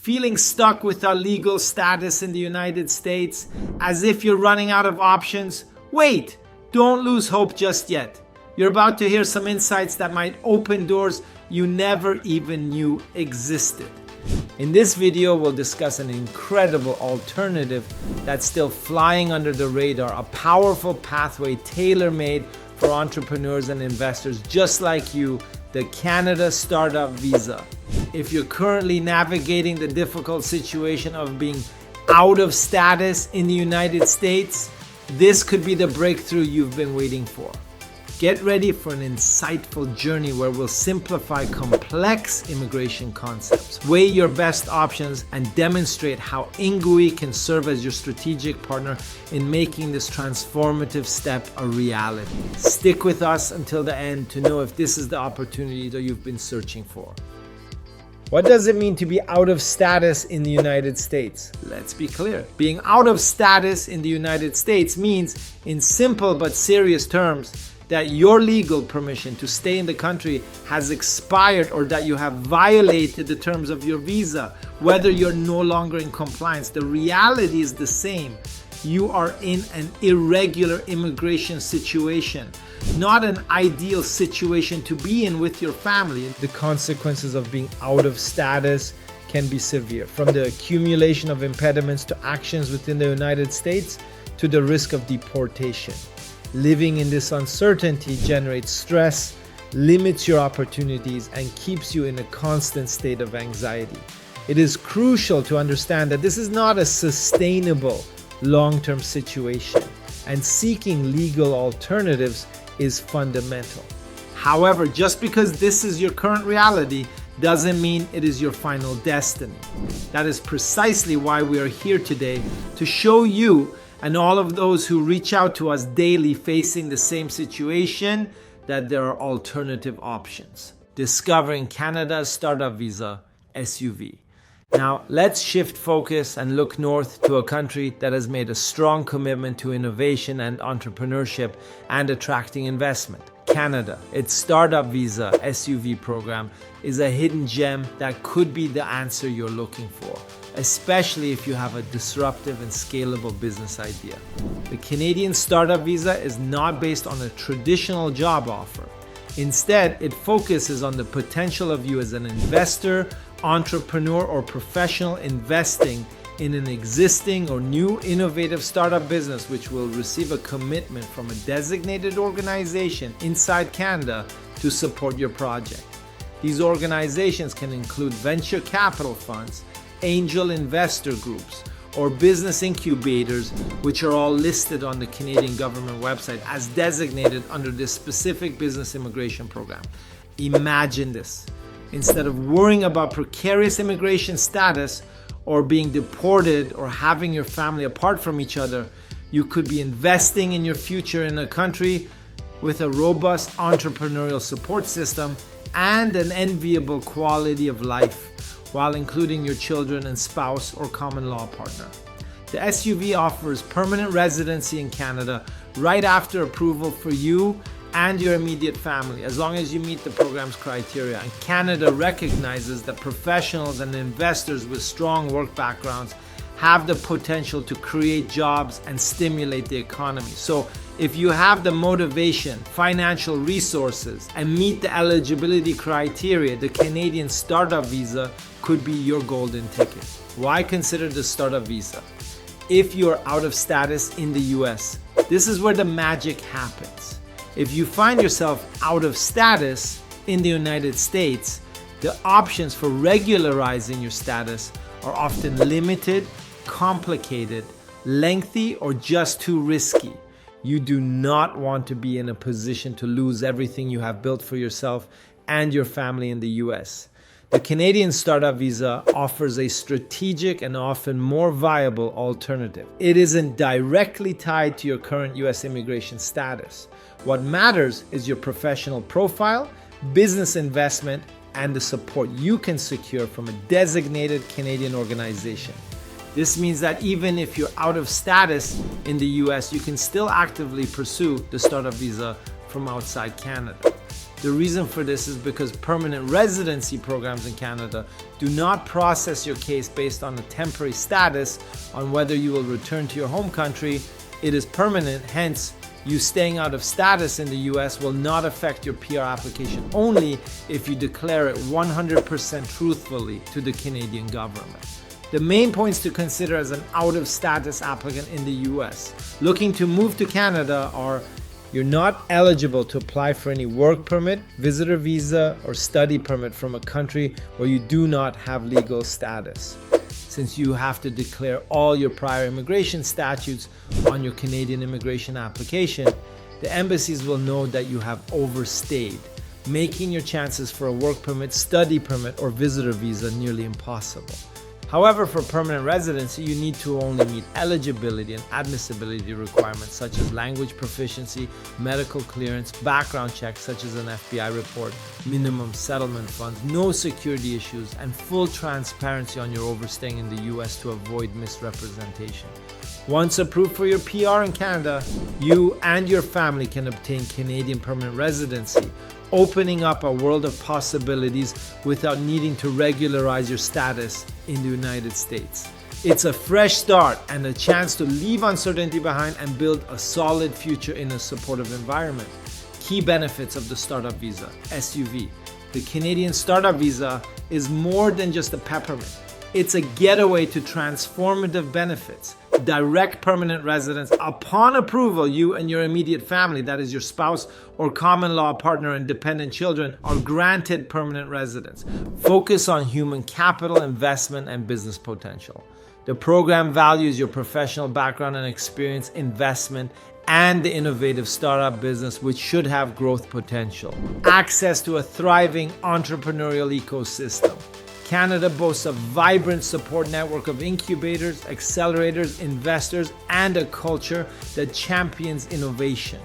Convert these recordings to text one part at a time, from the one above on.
Feeling stuck without legal status in the United States, as if you're running out of options? Wait, don't lose hope just yet. You're about to hear some insights that might open doors you never even knew existed. In this video, we'll discuss an incredible alternative that's still flying under the radar, a powerful pathway tailor-made for entrepreneurs and investors just like you, the Canada Startup Visa. If you're currently navigating the difficult situation of being out of status in the United States, this could be the breakthrough you've been waiting for. Get ready for an insightful journey where we'll simplify complex immigration concepts, weigh your best options, and demonstrate how INGWE can serve as your strategic partner in making this transformative step a reality. Stick with us until the end to know if this is the opportunity that you've been searching for. What does it mean to be out of status in the United States? Let's be clear. Being out of status in the United States means, in simple but serious terms, that your legal permission to stay in the country has expired or that you have violated the terms of your visa, whether you're no longer in compliance. The reality is the same. You are in an irregular immigration situation, not an ideal situation to be in with your family. The consequences of being out of status can be severe, from the accumulation of impediments to actions within the United States to the risk of deportation. Living in this uncertainty generates stress, limits your opportunities, and keeps you in a constant state of anxiety. It is crucial to understand that this is not a sustainable long-term situation, and seeking legal alternatives is fundamental. However, just because this is your current reality doesn't mean it is your final destiny. That is precisely why we are here today, to show you and all of those who reach out to us daily facing the same situation that there are alternative options. Discovering Canada's Startup Visa, SUV. Now, let's shift focus and look north to a country that has made a strong commitment to innovation and entrepreneurship and attracting investment. Canada. Its Startup Visa SUV program is a hidden gem that could be the answer you're looking for, especially if you have a disruptive and scalable business idea. The Canadian Startup Visa is not based on a traditional job offer. Instead, it focuses on the potential of you as an investor, entrepreneur, or professional investing in an existing or new innovative startup business, which will receive a commitment from a designated organization inside Canada to support your project. These organizations can include venture capital funds, angel investor groups, or business incubators, which are all listed on the Canadian government website as designated under this specific business immigration program. Imagine this. Instead of worrying about precarious immigration status or being deported or having your family apart from each other, you could be investing in your future in a country with a robust entrepreneurial support system and an enviable quality of life, while including your children and spouse or common law partner. The SUV offers permanent residency in Canada right after approval for you and your immediate family, as long as you meet the program's criteria. And Canada recognizes that professionals and investors with strong work backgrounds have the potential to create jobs and stimulate the economy. So if you have the motivation, financial resources, and meet the eligibility criteria, the Canadian Startup Visa could be your golden ticket. Why consider the Startup Visa? If you're out of status in the US, this is where the magic happens. If you find yourself out of status in the United States, the options for regularizing your status are often limited, complicated, lengthy, or just too risky. You do not want to be in a position to lose everything you have built for yourself and your family in the US. The Canadian Startup Visa offers a strategic and often more viable alternative. It isn't directly tied to your current US immigration status. What matters is your professional profile, business investment, and the support you can secure from a designated Canadian organization. This means that even if you're out of status in the US, you can still actively pursue the Startup Visa from outside Canada. The reason for this is because permanent residency programs in Canada do not process your case based on a temporary status on whether you will return to your home country. It is permanent, hence you staying out of status in the US will not affect your PR application only if you declare it 100% truthfully to the Canadian government. The main points to consider as an out-of-status applicant in the US looking to move to Canada are: you're not eligible to apply for any work permit, visitor visa, or study permit from a country where you do not have legal status, since you have to declare all your prior immigration statutes on your Canadian immigration application. The embassies will know that you have overstayed, making your chances for a work permit, study permit, or visitor visa nearly impossible. However, for permanent residency, you need to only meet eligibility and admissibility requirements such as language proficiency, medical clearance, background checks such as an FBI report, minimum settlement funds, no security issues, and full transparency on your overstaying in the US to avoid misrepresentation. Once approved for your PR in Canada, you and your family can obtain Canadian permanent residency, opening up a world of possibilities without needing to regularize your status in the United States. It's a fresh start and a chance to leave uncertainty behind and build a solid future in a supportive environment. Key benefits of the Startup Visa, SUV. The Canadian Startup Visa is more than just a peppermint. It's a getaway to transformative benefits. Direct permanent residence. Upon approval, you and your immediate family, that is your spouse or common law partner and dependent children, are granted permanent residence. Focus on human capital, investment, and business potential. The program values your professional background and experience, investment, and the innovative startup business, which should have growth potential. Access to a thriving entrepreneurial ecosystem. Canada boasts a vibrant support network of incubators, accelerators, investors, and a culture that champions innovation.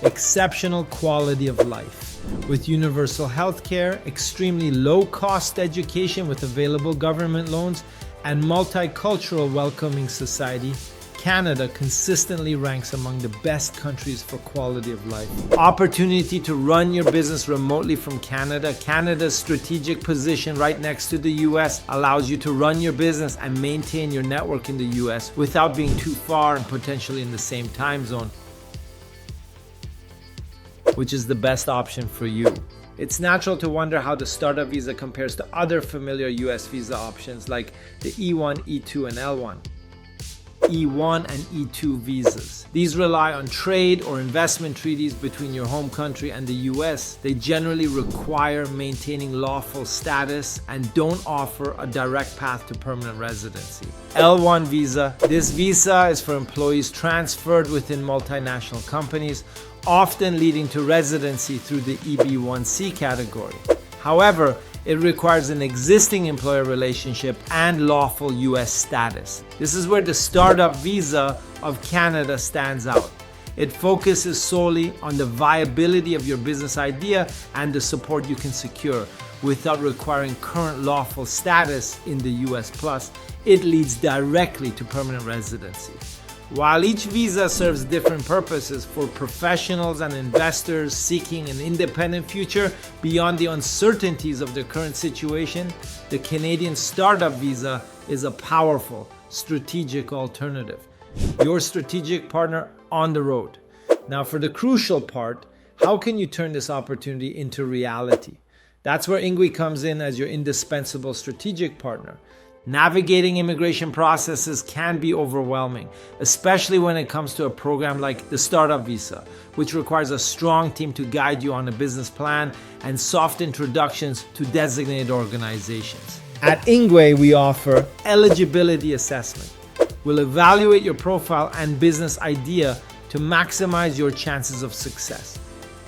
Exceptional quality of life. With universal health care, extremely low-cost education with available government loans, and multicultural welcoming society, Canada consistently ranks among the best countries for quality of life. Opportunity to run your business remotely from Canada. Canada's strategic position right next to the US allows you to run your business and maintain your network in the US without being too far and potentially in the same time zone, which is the best option for you. It's natural to wonder how the Startup Visa compares to other familiar US visa options like the E1, E2, and L1. E1 and E2 visas. These rely on trade or investment treaties between your home country and the US. They generally require maintaining lawful status and don't offer a direct path to permanent residency. L1 visa. This visa is for employees transferred within multinational companies, often leading to residency through the EB1C category. However, it requires an existing employer relationship and lawful US status. This is where the Startup Visa of Canada stands out. It focuses solely on the viability of your business idea and the support you can secure. Without requiring current lawful status in the US Plus, it leads directly to permanent residency. While each visa serves different purposes for professionals and investors seeking an independent future beyond the uncertainties of their current situation, the Canadian Startup Visa is a powerful, strategic alternative. Your strategic partner on the road. Now, for the crucial part, how can you turn this opportunity into reality? That's where Inguei comes in as your indispensable strategic partner. Navigating immigration processes can be overwhelming, especially when it comes to a program like the Startup Visa, which requires a strong team to guide you on a business plan and soft introductions to designated organizations. At Inguei, we offer eligibility assessment. We'll evaluate your profile and business idea to maximize your chances of success.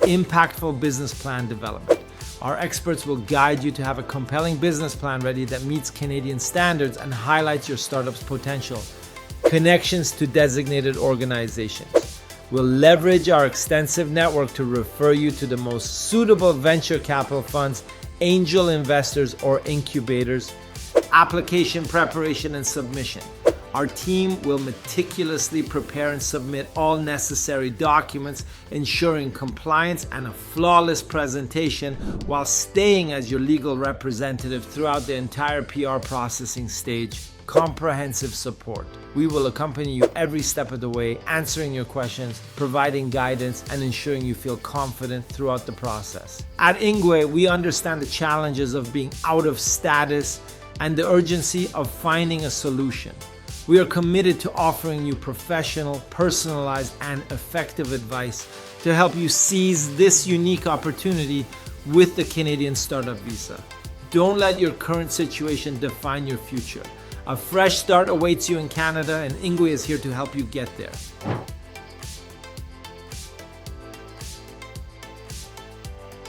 Impactful business plan development. Our experts will guide you to have a compelling business plan ready that meets Canadian standards and highlights your startup's potential. Connections to designated organizations. We'll leverage our extensive network to refer you to the most suitable venture capital funds, angel investors, or incubators. Application preparation and submission. Our team will meticulously prepare and submit all necessary documents, ensuring compliance and a flawless presentation while staying as your legal representative throughout the entire PR processing stage. Comprehensive support. We will accompany you every step of the way, answering your questions, providing guidance, and ensuring you feel confident throughout the process. At INGWE, we understand the challenges of being out of status and the urgency of finding a solution. We are committed to offering you professional, personalized, and effective advice to help you seize this unique opportunity with the Canadian Startup Visa. Don't let your current situation define your future. A fresh start awaits you in Canada, and INGWE is here to help you get there.